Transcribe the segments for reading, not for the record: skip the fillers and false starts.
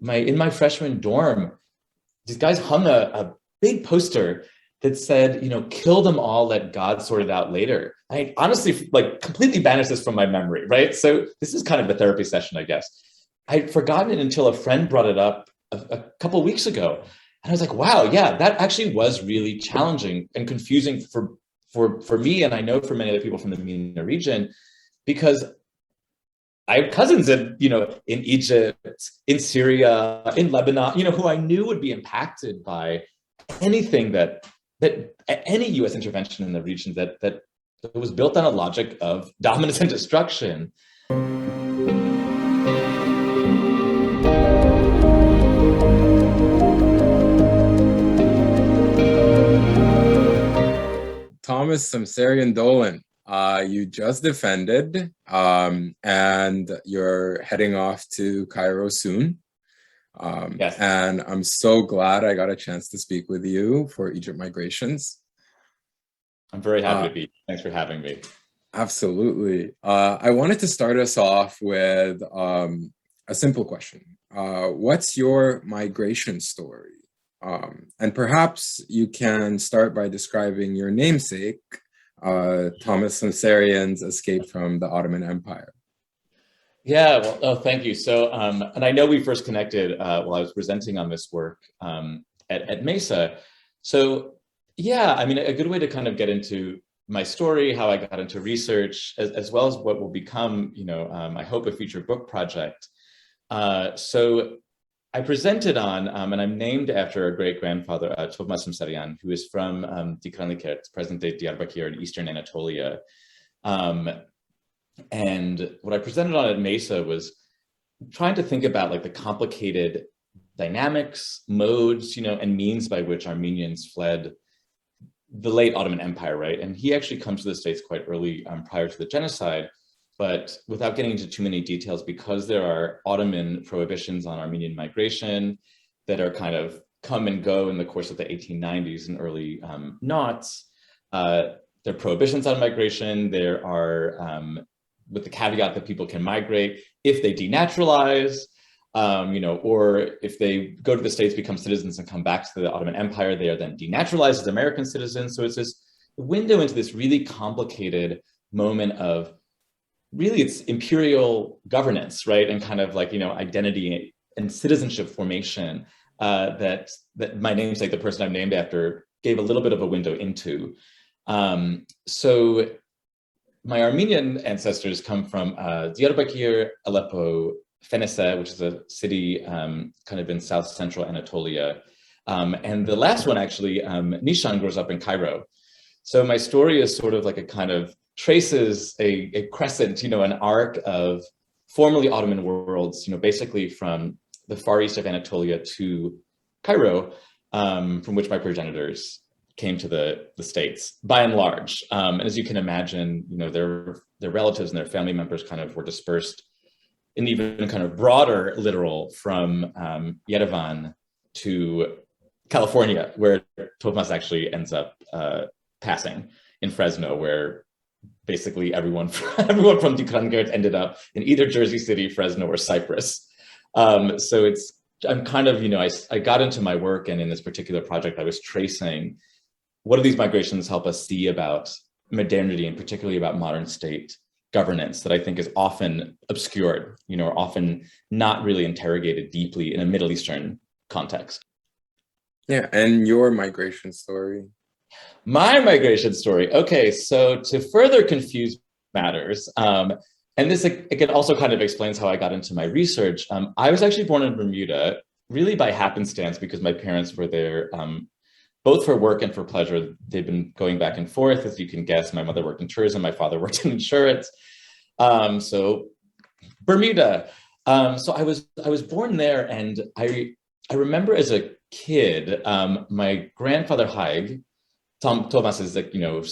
in my freshman dorm, these guys hung a big poster that said, kill them all, let God sort it out later. I honestly like completely banished this from my memory, right? So this is kind of a therapy session, I guess. I'd forgotten it until a friend brought it up a couple of weeks ago. And I was like, wow, yeah, that actually was really challenging and confusing for me, and I know for many other people from the MENA region, because I have cousins in Egypt, in Syria, in Lebanon, who I knew would be impacted by anything that any U.S. intervention in the region that was built on a logic of dominance and destruction. Thomas Samsarian Dolan, you just defended, and you're heading off to Cairo soon. Yes. And I'm so glad I got a chance to speak with you for Egypt Migrations. I'm very happy to be. Thanks for having me. Absolutely. I wanted to start us off with a simple question. What's your migration story? And perhaps you can start by describing your namesake, Thomas Samsarian's escape from the Ottoman Empire. Yeah, well, thank you. So, and I know we first connected while I was presenting on this work at MESA. So, yeah, I mean, a good way to kind of get into my story, how I got into research, as well as what will become, I hope, a future book project. So I presented on, and I'm named after a great-grandfather, Thomas Samsarian, who is from Dikranlikert, present-day Diyarbakir in eastern Anatolia. And what I presented on at MESA was trying to think about like the complicated dynamics, modes, and means by which Armenians fled the late Ottoman Empire, right? And he actually comes to the States quite early, prior to the genocide, but without getting into too many details, because there are Ottoman prohibitions on Armenian migration that are kind of come and go in the course of the 1890s and early noughts. There are prohibitions on migration. There are, with the caveat that people can migrate if they denaturalize, or if they go to the States, become citizens and come back to the Ottoman Empire, they are then denaturalized as American citizens. So it's this window into this really complicated moment of really it's imperial governance, right? And kind of like, identity and citizenship formation that my namesake, the person I'm named after, gave a little bit of a window into. So my Armenian ancestors come from Diyarbakir, Aleppo, Fenese, which is a city kind of in south central Anatolia. And the last one actually, Nishan, grows up in Cairo. So my story is sort of like a kind of traces a crescent, an arc of formerly Ottoman worlds, basically from the far east of Anatolia to Cairo, from which my progenitors came to the States, by and large. And as you can imagine, their relatives and their family members kind of were dispersed in even kind of broader literal from Yerevan to California, where Thomas actually ends up passing in Fresno, where basically everyone from Dikranlikert ended up in either Jersey City, Fresno, or Cyprus. So I'm kind of, I got into my work, and in this particular project, I was tracing what do these migrations help us see about modernity, and particularly about modern state governance that I think is often obscured, or often not really interrogated deeply in a Middle Eastern context. Yeah, and your migration story. My migration story. Okay, so to further confuse matters, and this again also kind of explains how I got into my research. I was actually born in Bermuda, really by happenstance, because my parents were there both for work and for pleasure. They've been going back and forth, as you can guess. My mother worked in tourism, my father worked in insurance. So Bermuda. So I was born there, and I remember as a kid, my grandfather Haig, Thomas's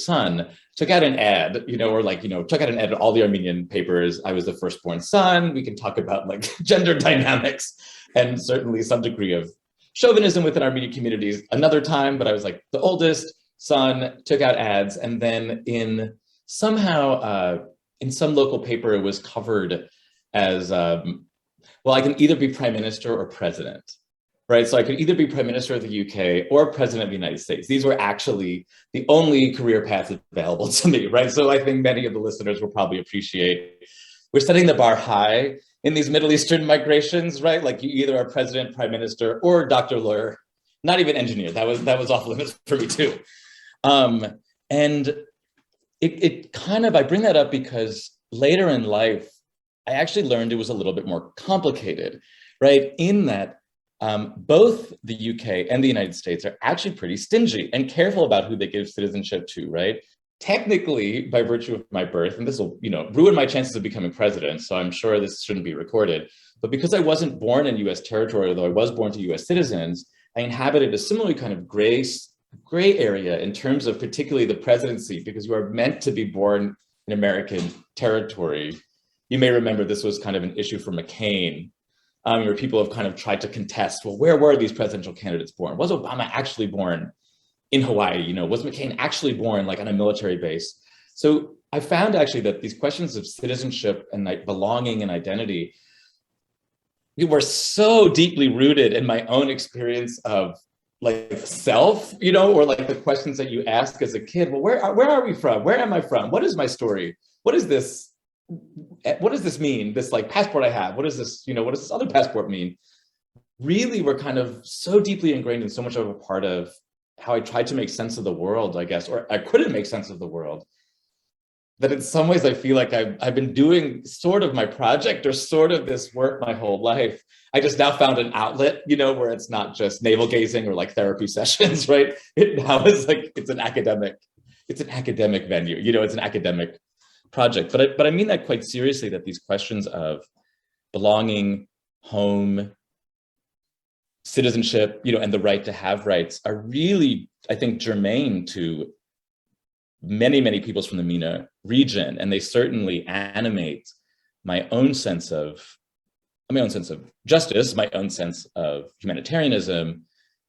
son, took out an ad, took out an ad in all the Armenian papers. I was the firstborn son. We can talk about like gender dynamics and certainly some degree of chauvinism within Armenian communities another time, but I was like the oldest son, took out ads, and then in some local paper, it was covered as Well, I can either be prime minister or president, right? So I could either be prime minister of the UK or president of the United States. These were actually the only career paths available to me, right? So I think many of the listeners will probably appreciate we're setting the bar high in these Middle Eastern migrations, right? Like you either are president, prime minister, or doctor, lawyer, not even engineer. That was off limits for me too. And it kind of, I bring that up because later in life, I actually learned it was a little bit more complicated, right? In that both the UK and the United States are actually pretty stingy and careful about who they give citizenship to, right? Technically, by virtue of my birth, and this will, ruin my chances of becoming president, so I'm sure this shouldn't be recorded, but because I wasn't born in US territory, although I was born to US citizens, I inhabited a similarly kind of gray area in terms of particularly the presidency, because you are meant to be born in American territory. You may remember this was kind of an issue for McCain, where people have kind of tried to contest, well, where were these presidential candidates born? Was Obama actually born in Hawaii? Was McCain actually born like on a military base? So I found actually that these questions of citizenship and like belonging and identity were so deeply rooted in my own experience of like self, or like the questions that you ask as a kid. Well, where are we from? Where am I from? What is my story? What is this? What does this mean? This like passport I have, what is this, what does this other passport mean? Really, we're kind of so deeply ingrained and so much of a part of how I tried to make sense of the world, I guess, or I couldn't make sense of the world, that in some ways I feel like I've been doing sort of my project or sort of this work my whole life. I just now found an outlet, where it's not just navel gazing or like therapy sessions, right? It now is like, it's an academic venue, it's an academic project. But I mean that quite seriously, that these questions of belonging, home, citizenship, and the right to have rights are really, I think, germane to many, many peoples from the MENA region. And they certainly animate my own sense of justice, my own sense of humanitarianism,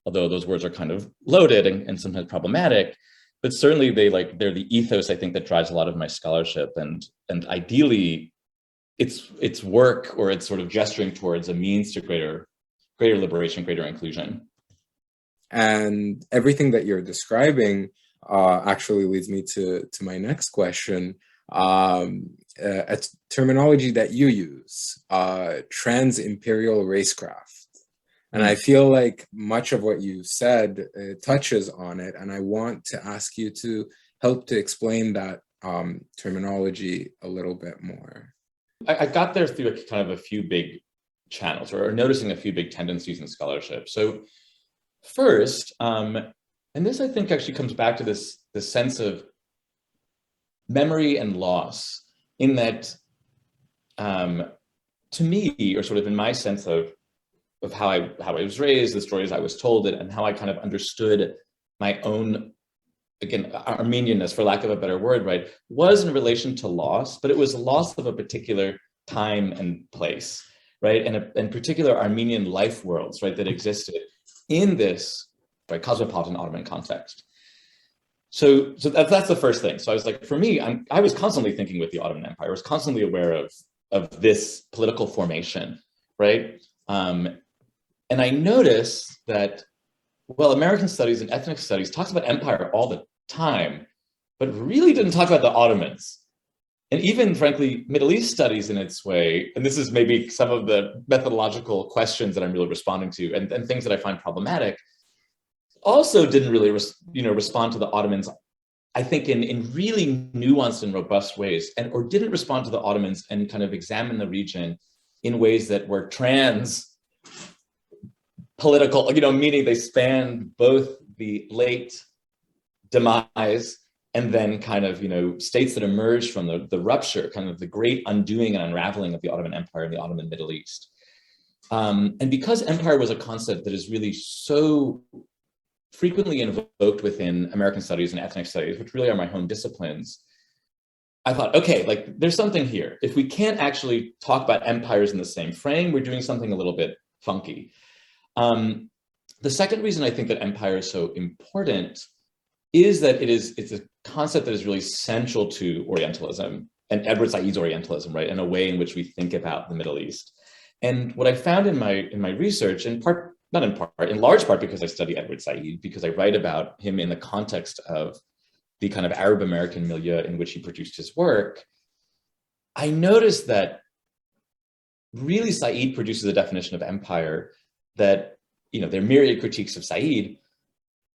although those words are kind of loaded and sometimes problematic. But certainly they're the ethos, I think, that drives a lot of my scholarship. And ideally, it's work, or it's sort of gesturing towards a means to greater liberation, greater inclusion. And everything that you're describing actually leads me to my next question. A terminology that you use, Trans-Imperial Race Craft. And I feel like much of what you said touches on it. And I want to ask you to help to explain that terminology a little bit more. I got there through kind of a few big channels, or noticing a few big tendencies in scholarship. So first, and this I think actually comes back to this sense of memory and loss, in that to me, or sort of in my sense of how I was raised, the stories I was told, and how I kind of understood my own, again, Armenianness, for lack of a better word, right, was in relation to loss, but it was loss of a particular time and place, right, and particular Armenian life worlds, right, that existed in this, right, cosmopolitan Ottoman context. So that's the first thing. So I was like, for me, I was constantly thinking with the Ottoman Empire. I was constantly aware of this political formation, right? And I noticed that, well, American studies and ethnic studies talks about empire all the time, but really didn't talk about the Ottomans. And even, frankly, Middle East studies in its way, and this is maybe some of the methodological questions that I'm really responding to, and things that I find problematic, also didn't really respond to the Ottomans, I think, in really nuanced and robust ways, or didn't respond to the Ottomans and kind of examine the region in ways that were trans-political, meaning they spanned both the late demise and then kind of, states that emerged from the rupture, kind of the great undoing and unraveling of the Ottoman Empire and the Ottoman Middle East. And because empire was a concept that is really so frequently invoked within American studies and ethnic studies, which really are my home disciplines, I thought, okay, like there's something here. If we can't actually talk about empires in the same frame, we're doing something a little bit funky. The second reason I think that empire is so important is that it's a concept that is really central to Orientalism and Edward Said's Orientalism, right? And a way in which we think about the Middle East. And what I found in my research, in large part because I study Edward Said, because I write about him in the context of the kind of Arab American milieu in which he produced his work, I noticed that really Said produces a definition of empire that, there are myriad critiques of Said,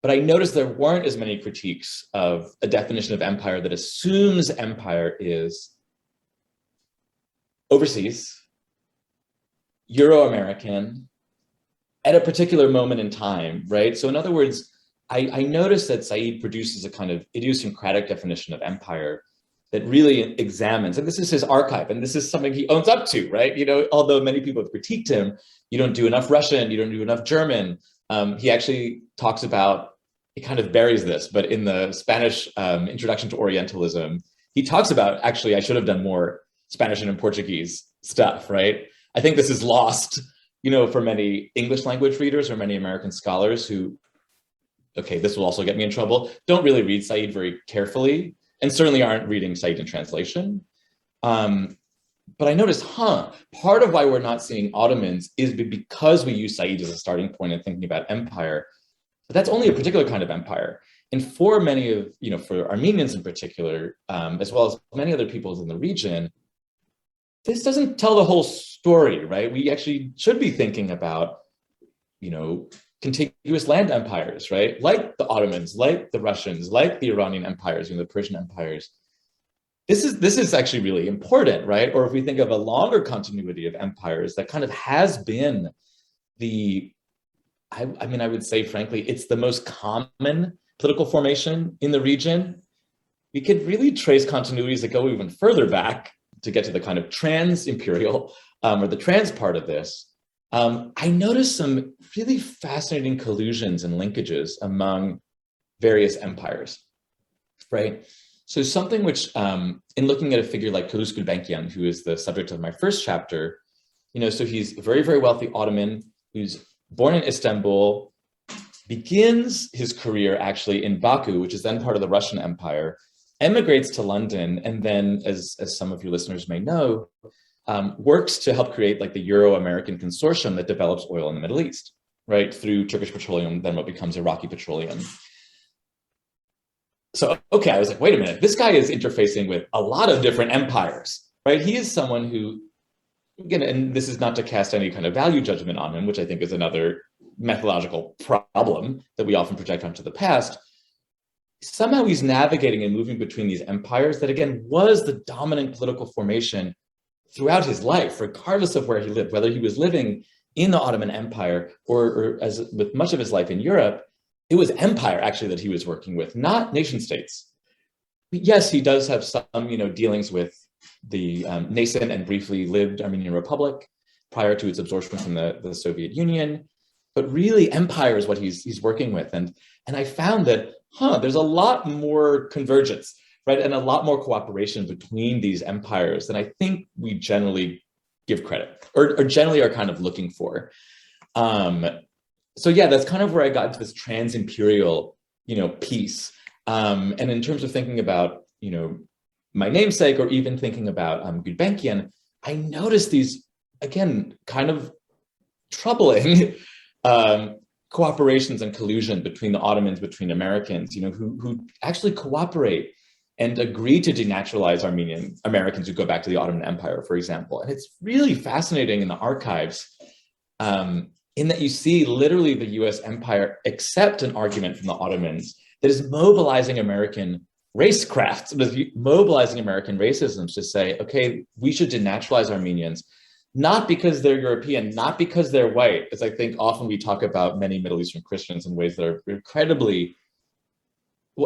but I noticed there weren't as many critiques of a definition of empire that assumes empire is overseas, Euro-American, at a particular moment in time, right? So in other words, I noticed that Said produces a kind of idiosyncratic definition of empire that really examines, and this is his archive, and this is something he owns up to, right? Although many people have critiqued him, you don't do enough Russian, you don't do enough German. He actually talks about, he kind of buries this, but in the Spanish Introduction to Orientalism, he talks about, actually, I should have done more Spanish and Portuguese stuff, right? I think this is lost, for many English language readers or many American scholars who, okay, this will also get me in trouble, don't really read Said very carefully, and certainly aren't reading Said in translation. But I noticed, part of why we're not seeing Ottomans is because we use Said as a starting point in thinking about empire, but that's only a particular kind of empire. And for many of, for Armenians in particular, as well as many other peoples in the region, this doesn't tell the whole story, right? We actually should be thinking about, contiguous land empires, right? Like the Ottomans, like the Russians, like the Iranian empires, the Persian empires. This is actually really important, right? Or if we think of a longer continuity of empires, that kind of has been I would say, frankly, it's the most common political formation in the region. We could really trace continuities that go even further back to get to the kind of trans-imperial or the trans part of this. I noticed some really fascinating collusions and linkages among various empires, right? So something which, in looking at a figure like Calouste Gulbenkian, who is the subject of my first chapter, so he's a very, very wealthy Ottoman who's born in Istanbul, begins his career actually in Baku, which is then part of the Russian Empire, emigrates to London, and then, as some of your listeners may know, works to help create like the Euro-American consortium that develops oil in the Middle East, right? Through Turkish Petroleum, then what becomes Iraqi Petroleum. So, okay, I was like, wait a minute, this guy is interfacing with a lot of different empires, right? He is someone who, again, and this is not to cast any kind of value judgment on him, which I think is another methodological problem that we often project onto the past. Somehow he's navigating and moving between these empires that, again, was the dominant political formation throughout his life, regardless of where he lived, whether he was living in the Ottoman Empire or as with much of his life in Europe, it was empire actually that he was working with, not nation states. Yes, he does have some, dealings with the nascent and briefly lived Armenian Republic prior to its absorption from the Soviet Union, but really empire is what he's working with. And I found that, there's a lot more convergence, right? And a lot more cooperation between these empires than I think we generally give credit or generally are kind of looking for. So yeah, that's kind of where I got into this trans-imperial, piece. And in terms of thinking about, my namesake or even thinking about Gulbenkian, I noticed these, again, kind of troubling cooperations and collusion between the Ottomans, between Americans, who actually cooperate and agree to denaturalize Armenian Americans who go back to the Ottoman Empire, for example. And it's really fascinating in the archives in that you see literally the US empire accept an argument from the Ottomans that is mobilizing American race crafts, mobilizing American racism to say, okay, we should denaturalize Armenians, not because they're European, not because they're white, as I think often we talk about many Middle Eastern Christians in ways that are incredibly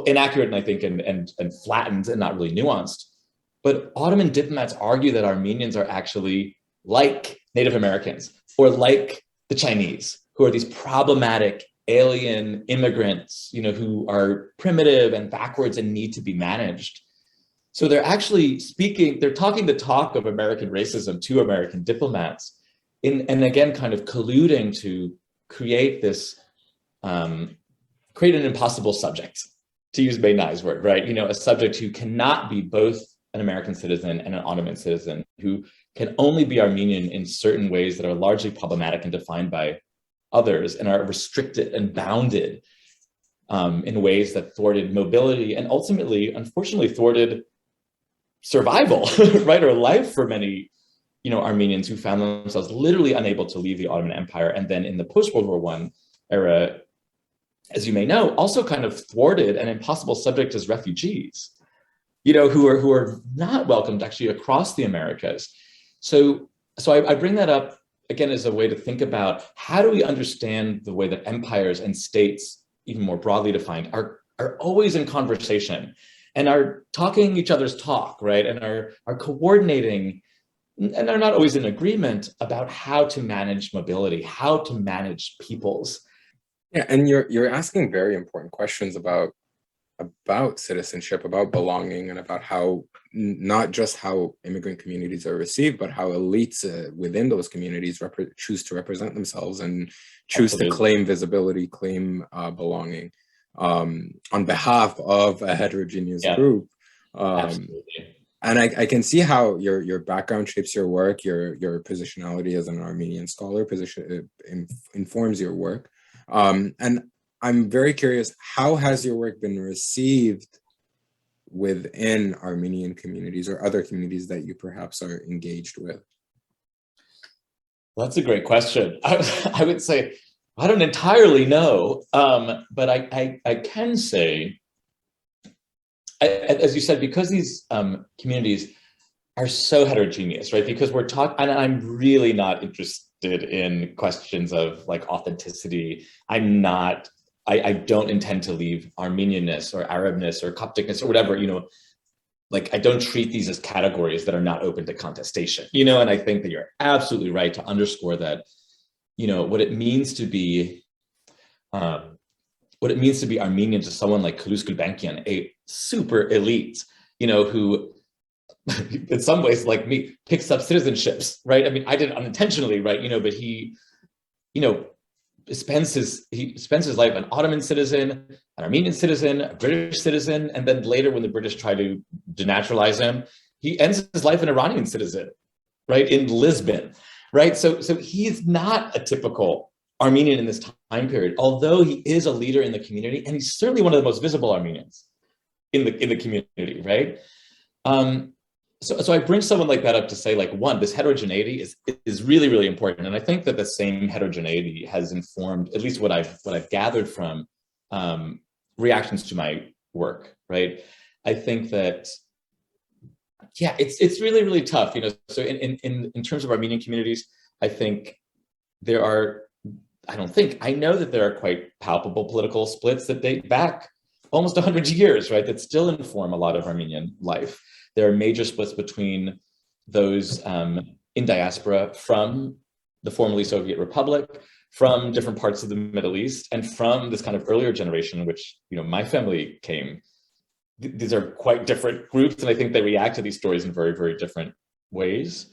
inaccurate, and I think, and flattened and not really nuanced. But Ottoman diplomats argue that Armenians are actually like Native Americans or like the Chinese, who are these problematic alien immigrants, who are primitive and backwards and need to be managed. So they're actually they're talking the talk of American racism to American diplomats, and again, kind of colluding to create this, create an impossible subject, to use Bena's word, right? A subject who cannot be both an American citizen and an Ottoman citizen who can only be Armenian in certain ways that are largely problematic and defined by others and are restricted and bounded in ways that thwarted mobility and ultimately, unfortunately, thwarted survival, right, or life for many, Armenians who found themselves literally unable to leave the Ottoman Empire. And then in the post-World War I era, as you may know, also kind of thwarted and impossible subject as refugees, who are not welcomed actually across the Americas. So I bring that up again as a way to think about how do we understand the way that empires and states, even more broadly defined, are always in conversation and are talking each other's talk, right? And are coordinating and are not always in agreement about how to manage mobility, how to manage peoples. Yeah, and you're asking very important questions about citizenship, about belonging, and about how not just how immigrant communities are received, but how elites within those communities choose to represent themselves and choose to claim visibility, claim belonging on behalf of a heterogeneous group. Absolutely. And I can see how your background shapes your work, your positionality as an Armenian scholar informs your work. And I'm very curious, how has your work been received within Armenian communities or other communities that you perhaps are engaged with? Well, that's a great question. I would say, I don't entirely know, but I can say, as you said, because these communities are so heterogeneous, right? Because we're talking, and I'm really not interested in questions of like authenticity. I don't intend to leave Armenianness or Arabness or Copticness or whatever, like I don't treat these as categories that are not open to contestation, and I think that you're absolutely right to underscore that, what it means to be Armenian to someone like Calouste Gulbenkian, a super elite, who in some ways, like me, picks up citizenships, right? I mean, I did it unintentionally, right? But he, spends his life an Ottoman citizen, an Armenian citizen, a British citizen, and then later when the British try to denaturalize him, he ends his life an Iranian citizen, right, in Lisbon, right? So he's not a typical Armenian in this time period, although he is a leader in the community, and he's certainly one of the most visible Armenians in the community, right? So I bring someone like that up to say, like, one, this heterogeneity is really, really important. And I think that the same heterogeneity has informed at least what I've gathered from reactions to my work, right? I think that, yeah, it's really, really tough, So in terms of Armenian communities, I think I know that there are quite palpable political splits that date back almost 100 years, right? That still inform a lot of Armenian life. There are major splits between those in diaspora from the formerly Soviet Republic, from different parts of the Middle East, and from this kind of earlier generation in which, my family came. These are quite different groups, and I think they react to these stories in very, very different ways.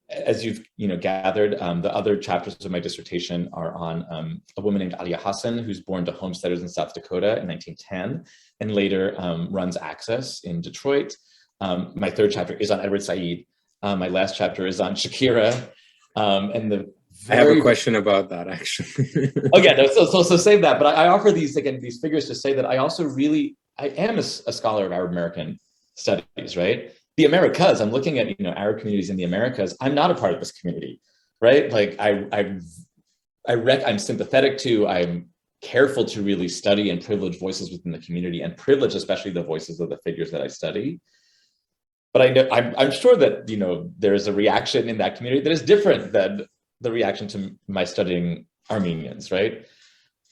As you've gathered, the other chapters of my dissertation are on a woman named Alia Hassan, who's born to homesteaders in South Dakota in 1910, and later runs Access in Detroit. My third chapter is on Edward Said. My last chapter is on Shakira. And I have a question about that, actually. Oh yeah, so save that. But I offer these figures to say that I am a scholar of Arab American studies, right? The Americas, I'm looking at, Arab communities in the Americas. I'm not a part of this community, right? Like I'm sympathetic to, I'm careful to really study and privilege voices within the community, and privilege especially the voices of the figures that I study. But I'm sure that, there's a reaction in that community that is different than the reaction to my studying Armenians, right?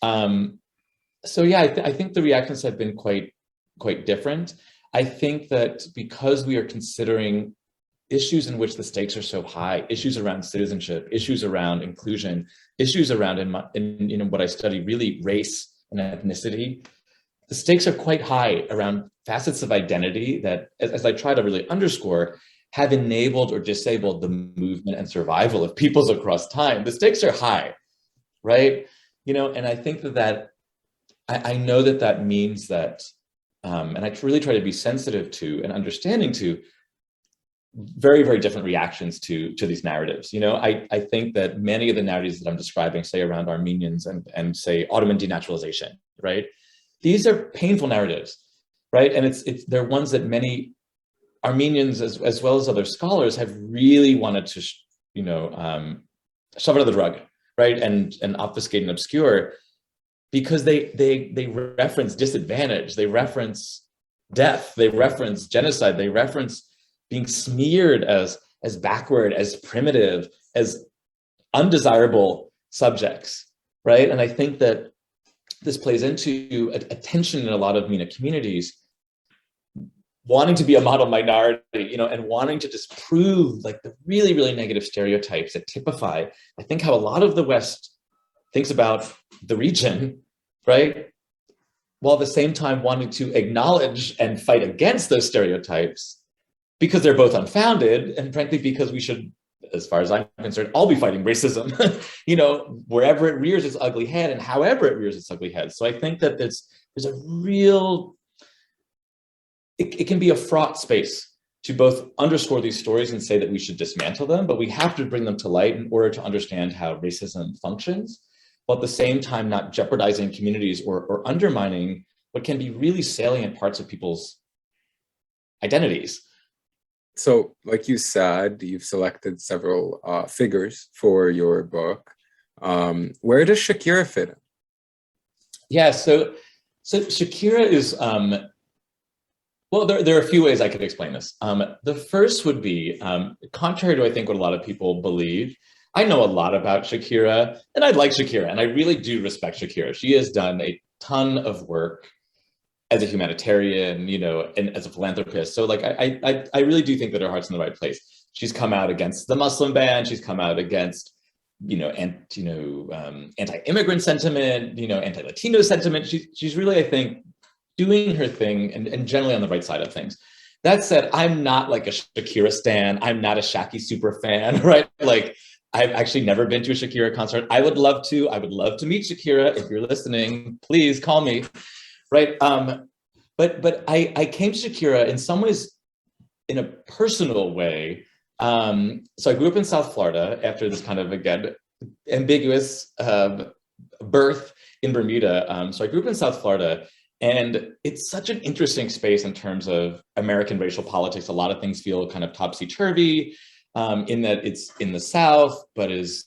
So yeah, I think the reactions have been quite different. I think that because we are considering issues in which the stakes are so high, issues around citizenship, issues around inclusion, issues around in what I study, really race and ethnicity, the stakes are quite high around facets of identity that, as I try to really underscore, have enabled or disabled the movement and survival of peoples across time. The stakes are high, right? And I think that I know that means that and I really try to be sensitive to and understanding to very, very different reactions to these narratives. You know, I think that many of the narratives that I'm describing, say around Armenians and say Ottoman denaturalization, right? These are painful narratives, right? And they're ones that many Armenians, as well as other scholars, have really wanted to, shove it under the rug, right? And obfuscate and obscure, because they reference disadvantage, they reference death, they reference genocide, they reference being smeared as backward, as primitive, as undesirable subjects, right? And I think that this plays into a tension in a lot of MENA communities, wanting to be a model minority, and wanting to disprove like the really, really negative stereotypes that typify, I think, how a lot of the West thinks about the region, right? While at the same time wanting to acknowledge and fight against those stereotypes, because they're both unfounded, and frankly, because we should, as far as I'm concerned, all be fighting racism, wherever it rears its ugly head and however it rears its ugly head. So I think that there's a real, it can be a fraught space to both underscore these stories and say that we should dismantle them, but we have to bring them to light in order to understand how racism functions, while at the same time not jeopardizing communities or undermining what can be really salient parts of people's identities. So, like you said, you've selected several figures for your book. Where does Shakira fit in? Yeah, so Shakira is, well, there are a few ways I could explain this. The first would be, contrary to I think what a lot of people believe, I know a lot about Shakira, and I like Shakira, and I really do respect Shakira. She has done a ton of work as a humanitarian, and as a philanthropist. So like, I really do think that her heart's in the right place. She's come out against the Muslim ban. She's come out against, anti-immigrant sentiment, anti-Latino sentiment. She's really, I think, doing her thing and generally on the right side of things. That said, I'm not like a Shakira stan. I'm not a Shaki super fan, right? Like, I've actually never been to a Shakira concert. I would love to meet Shakira. If you're listening, please call me. Right, but I came to Shakira in some ways in a personal way. So I grew up in South Florida after this kind of, again, ambiguous birth in Bermuda. So I grew up in South Florida, and it's such an interesting space in terms of American racial politics. A lot of things feel kind of topsy-turvy in that it's in the South, but is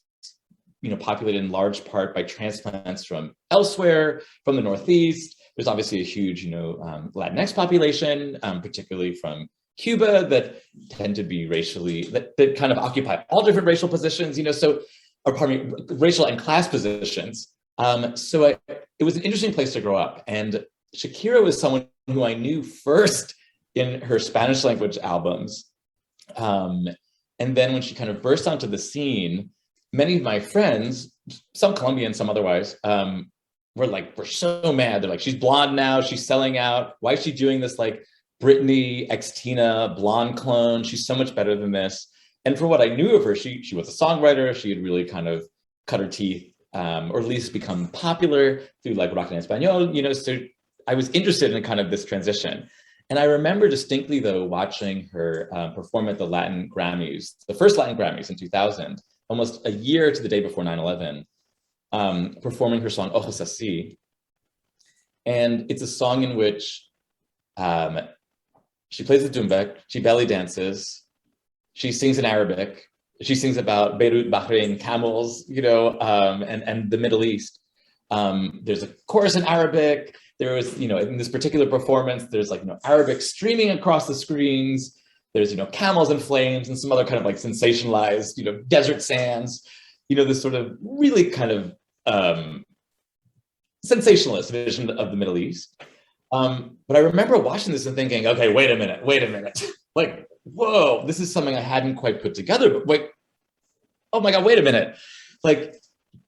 populated in large part by transplants from elsewhere, from the Northeast. There's obviously a huge, Latinx population, particularly from Cuba, that tend to be racially, that kind of occupy all different racial positions, racial and class positions. So it was an interesting place to grow up. And Shakira was someone who I knew first in her Spanish language albums. And then when she kind of burst onto the scene, many of my friends, some Colombian, some otherwise, we're so mad. They're like, she's blonde now, she's selling out. Why is she doing this like Britney x Tina blonde clone? She's so much better than this. And for what I knew of her, she was a songwriter. She had really kind of cut her teeth, or at least become popular through like rock en español, so I was interested in kind of this transition. And I remember distinctly though, watching her perform at the Latin Grammys, the first Latin Grammys in 2000, almost a year to the day before 9/11. Performing her song Ojos Así. And it's a song in which she plays the doumbek, she belly dances, she sings in Arabic, she sings about Beirut, Bahrain, camels, and the Middle East. There's a chorus in Arabic. There was, in this particular performance, there's like, Arabic streaming across the screens. There's, camels and flames and some other kind of like sensationalized, desert sands, this sort of really kind of sensationalist vision of the Middle East. But I remember watching this and thinking, okay, wait a minute. Like, whoa, this is something I hadn't quite put together, but wait, oh my God, wait a minute. Like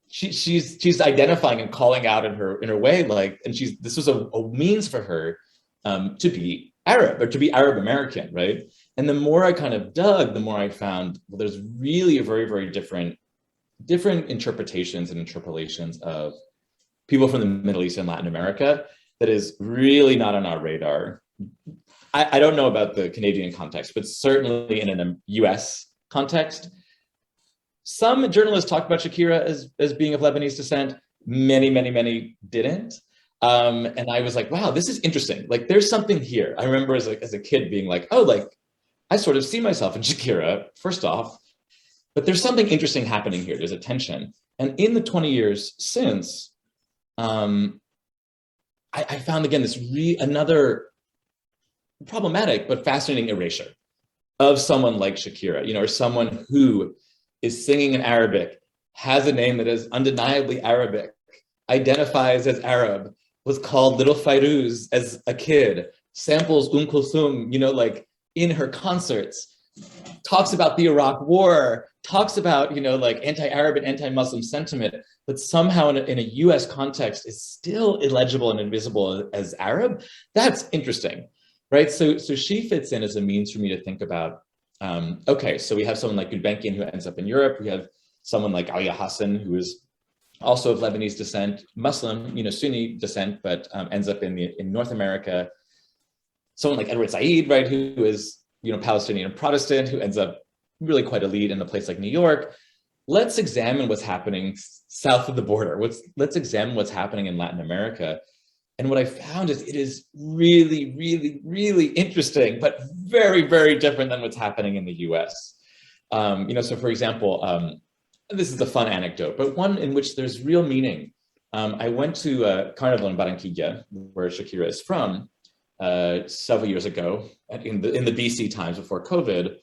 she's identifying and calling out in her way, like, and this was a means for her to be Arab or to be Arab American, right? And the more I kind of dug, the more I found, well, there's really a very, very different interpretations and interpolations of people from the Middle East and Latin America. that is really not on our radar. I don't know about the Canadian context, but certainly in a US context, some journalists talk about Shakira as being of Lebanese descent. Many didn't. And I was like, wow, this is interesting. Like, there's something here. I remember as a kid being like, oh, like, I sort of see myself in Shakira, first off, but there's something interesting happening here. There's a tension. And in the 20 years since, I found, again, this another problematic but fascinating erasure of someone like Shakira, or someone who is singing in Arabic, has a name that is undeniably Arabic, identifies as Arab, was called Little Fairuz as a kid, samples Kulthum, like in her concerts, talks about the Iraq War, talks about, like anti-Arab and anti-Muslim sentiment, but somehow in a US context is still illegible and invisible as Arab. That's interesting, right? So she fits in as a means for me to think about, okay, so we have someone like Gulbenkian who ends up in Europe. We have someone like Ali Hassan, who is also of Lebanese descent, Muslim, Sunni descent, but ends up in North America. Someone like Edward Said, right, who is, Palestinian Protestant, who ends up really quite a lead in a place like New York. Let's examine what's happening south of the border. Let's examine what's happening in Latin America. And what I found is it is really interesting, but very different than what's happening in the US. So for example, this is a fun anecdote, but one in which there's real meaning. I went to Carnival in Barranquilla, where Shakira is from, several years ago, in the BC times before COVID.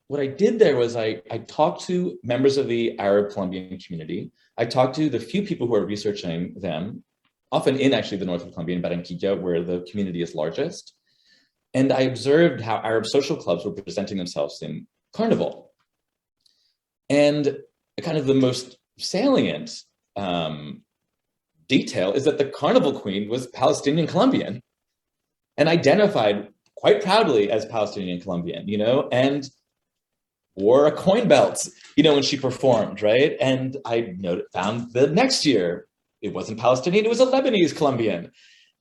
What I did there was I talked to members of the Arab Colombian community. I talked to the few people who are researching them, often in actually the north of Colombia, in Barranquilla, where the community is largest. And I observed how Arab social clubs were presenting themselves in Carnival. And kind of the most salient detail is that the Carnival queen was Palestinian Colombian and identified quite proudly as Palestinian Colombian, and wore a coin belt, when she performed, right? And I found the next year, it wasn't Palestinian, it was a Lebanese Colombian,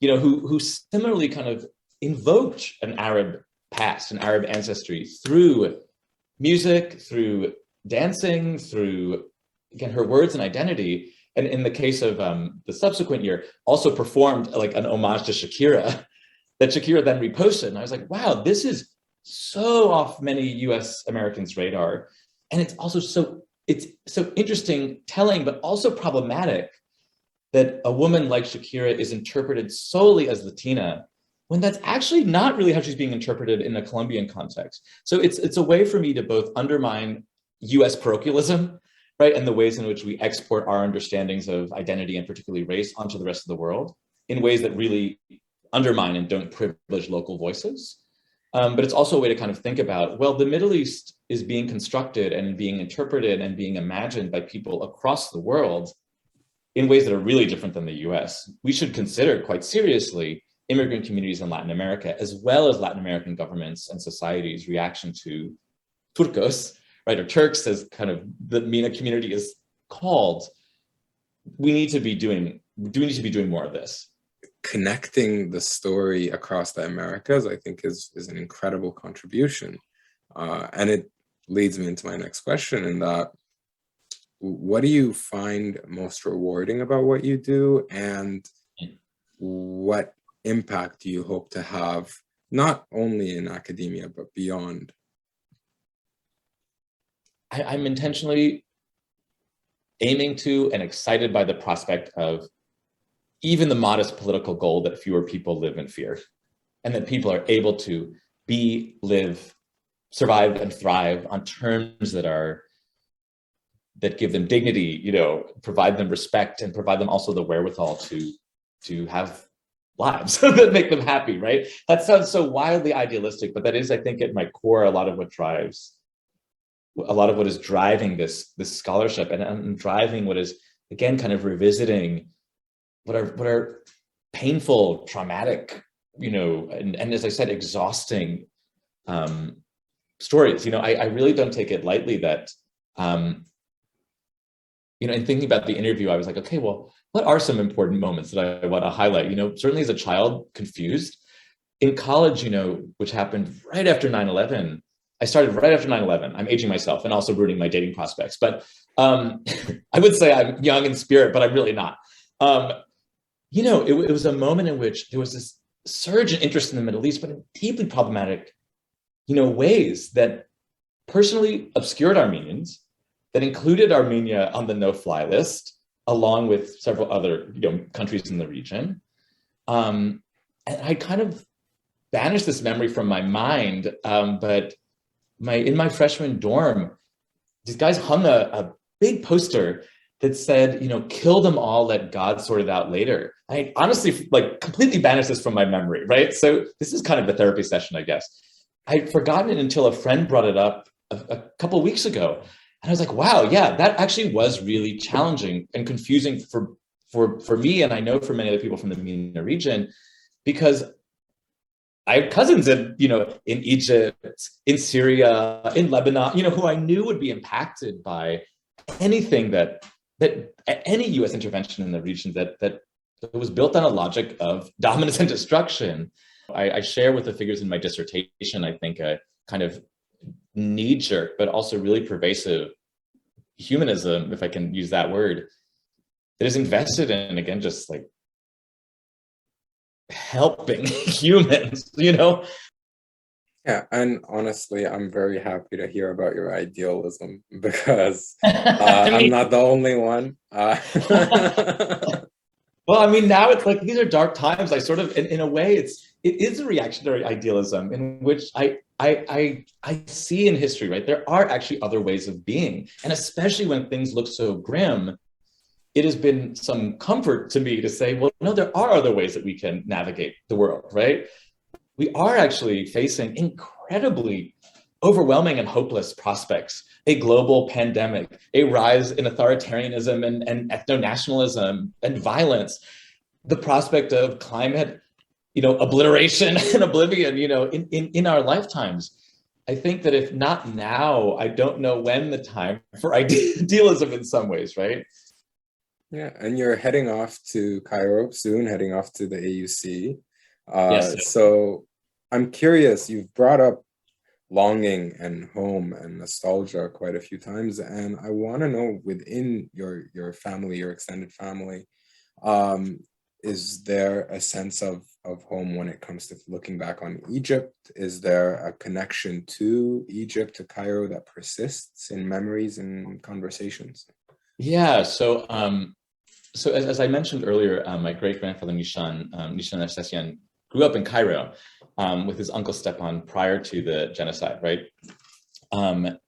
who similarly kind of invoked an Arab past, an Arab ancestry through music, through dancing, through, again, her words and identity. And in the case of the subsequent year, also performed like an homage to Shakira that Shakira then reposted. And I was like, wow, this is so off many US Americans' radar. And it's also so interesting, telling, but also problematic that a woman like Shakira is interpreted solely as Latina, when that's actually not really how she's being interpreted in a Colombian context. So it's a way for me to both undermine US parochialism, right, and the ways in which we export our understandings of identity and particularly race onto the rest of the world in ways that really undermine and don't privilege local voices. But it's also a way to kind of think about, well, the Middle East is being constructed and being interpreted and being imagined by people across the world in ways that are really different than the US. We should consider quite seriously immigrant communities in Latin America, as well as Latin American governments and societies' reaction to Turcos, right, or Turks, as kind of the MENA community is called. We need to be doing more of this. Connecting the story across the Americas, I think, is an incredible contribution. And it leads me into my next question, in that, what do you find most rewarding about what you do, and what impact do you hope to have, not only in academia, but beyond? I'm intentionally aiming to and excited by the prospect of even the modest political goal that fewer people live in fear, and that people are able to live, survive, and thrive on terms that give them dignity, provide them respect, and provide them also the wherewithal to have lives that make them happy, right? That sounds so wildly idealistic, but that is, I think, at my core, a lot of what is driving this scholarship, and driving what is, again, kind of revisiting what are painful, traumatic, and as I said, exhausting stories. I really don't take it lightly that in thinking about the interview, I was like, okay, well, what are some important moments that I want to highlight? Certainly as a child, confused. In college, which happened right after 9/11, I started right after 9/11. I'm aging myself and also ruining my dating prospects. But I would say I'm young in spirit, but I'm really not. It was a moment in which there was this surge in interest in the Middle East, but in deeply problematic, ways that personally obscured Armenians, that included Armenia on the no-fly list, along with several other countries in the region. And I kind of banished this memory from my mind, but in my freshman dorm, these guys hung a big poster that said, kill them all, let God sort it out later. I honestly completely banished this from my memory, right? So this is kind of a therapy session, I guess. I'd forgotten it until a friend brought it up a couple of weeks ago. And I was like, wow, yeah, that actually was really challenging and confusing for me, and I know for many other people from the MENA region, because I have cousins in Egypt, in Syria, in Lebanon, who I knew would be impacted by anything that any U.S. intervention in the region that was built on a logic of dominance and destruction. I share with the figures in my dissertation, I think, a kind of knee-jerk, but also really pervasive humanism, if I can use that word, that is invested in, again, just helping humans, Yeah, and honestly, I'm very happy to hear about your idealism, because I'm not the only one. Well, now it's these are dark times. I sort of, in a way, it is a reactionary idealism in which I see in history, right? There are actually other ways of being, and especially when things look so grim, it has been some comfort to me to say, well, no, there are other ways that we can navigate the world, right? We are actually facing incredibly overwhelming and hopeless prospects, a global pandemic, a rise in authoritarianism and ethno-nationalism and violence, the prospect of climate, obliteration and oblivion, in our lifetimes. I think that if not now, I don't know when the time for idealism in some ways, right? Yeah, and you're heading off to Cairo soon, heading off to the AUC. Yes. So I'm curious, you've brought up longing and home and nostalgia quite a few times, and I want to know, within your family, your extended family, is there a sense of home when it comes to looking back on Egypt? Is there a connection to Egypt, to Cairo, that persists in memories and conversations? Yeah, so as I mentioned earlier, my great-grandfather Nishan Nersessian grew up in Cairo with his uncle Stepan prior to the genocide, right? And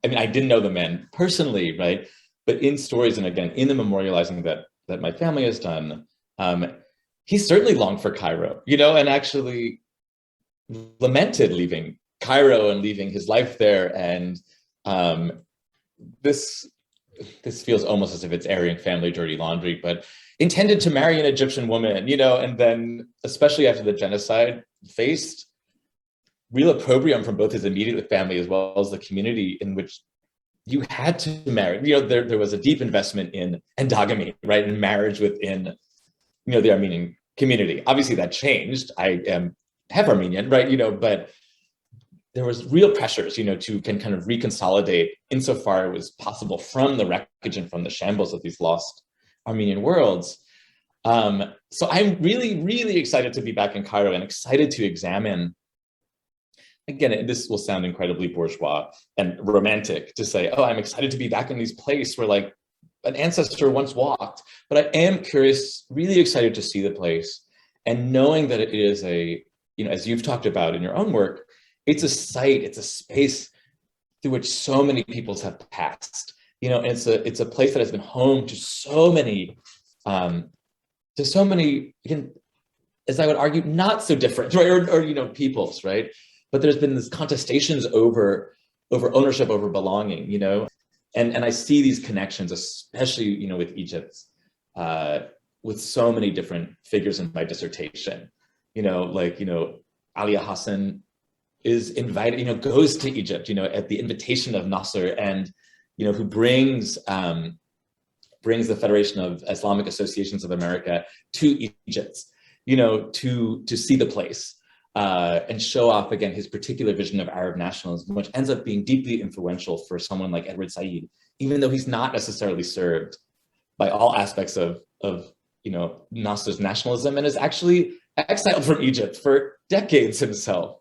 I didn't know the man personally, right? But in stories, and again, in the memorializing that my family has done, he certainly longed for Cairo, and actually lamented leaving Cairo and leaving his life there. And this feels almost as if it's airing family dirty laundry, but intended to marry an Egyptian woman, and then, especially after the genocide, faced real opprobrium from both his immediate family as well as the community in which you had to marry. There was a deep investment in endogamy, right, and marriage within, the Armenian community. Obviously, that changed. I am half Armenian, right, but there was real pressures, to kind of reconsolidate insofar it was possible from the wreckage and from the shambles of these lost Armenian worlds. So I'm really, really excited to be back in Cairo and excited to examine, again, this will sound incredibly bourgeois and romantic to say, oh, I'm excited to be back in this place where an ancestor once walked, but I am curious, really excited to see the place, and knowing that it is as you've talked about in your own work, it's a site, it's a space through which so many peoples have passed, and it's a place that has been home to so many, again, as I would argue, not so different, right? Or peoples, right? But there's been this contestations over ownership, over belonging, and I see these connections, especially, with Egypt, with so many different figures in my dissertation, Aliyah Hassan is invited, goes to Egypt, at the invitation of Nasser, and who brings the Federation of Islamic Associations of America to Egypt, to see the place and show off again his particular vision of Arab nationalism, which ends up being deeply influential for someone like Edward Said, even though he's not necessarily served by all aspects of Nasser's nationalism and is actually exiled from Egypt for decades himself.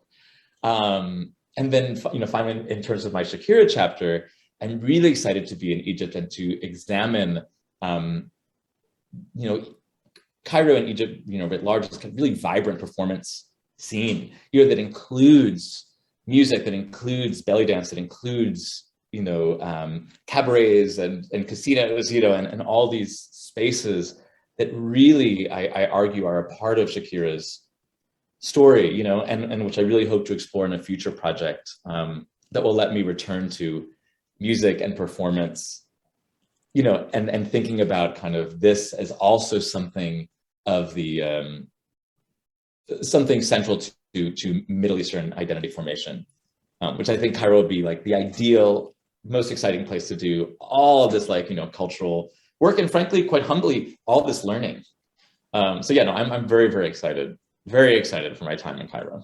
And then, finally, in terms of my Shakira chapter, I'm really excited to be in Egypt and to examine, Cairo and Egypt, writ large, is a really vibrant performance scene here that includes music, that includes belly dance, that includes, cabarets and casinos, and all these spaces that really, I argue, are a part of Shakira's story, and which I really hope to explore in a future project that will let me return to music and performance, and thinking about kind of this as also something of the, something central to Middle Eastern identity formation, which I think Cairo would be like the ideal, most exciting place to do all of this, cultural work, and frankly, quite humbly, all this learning. I'm very, very excited for my time in Cairo.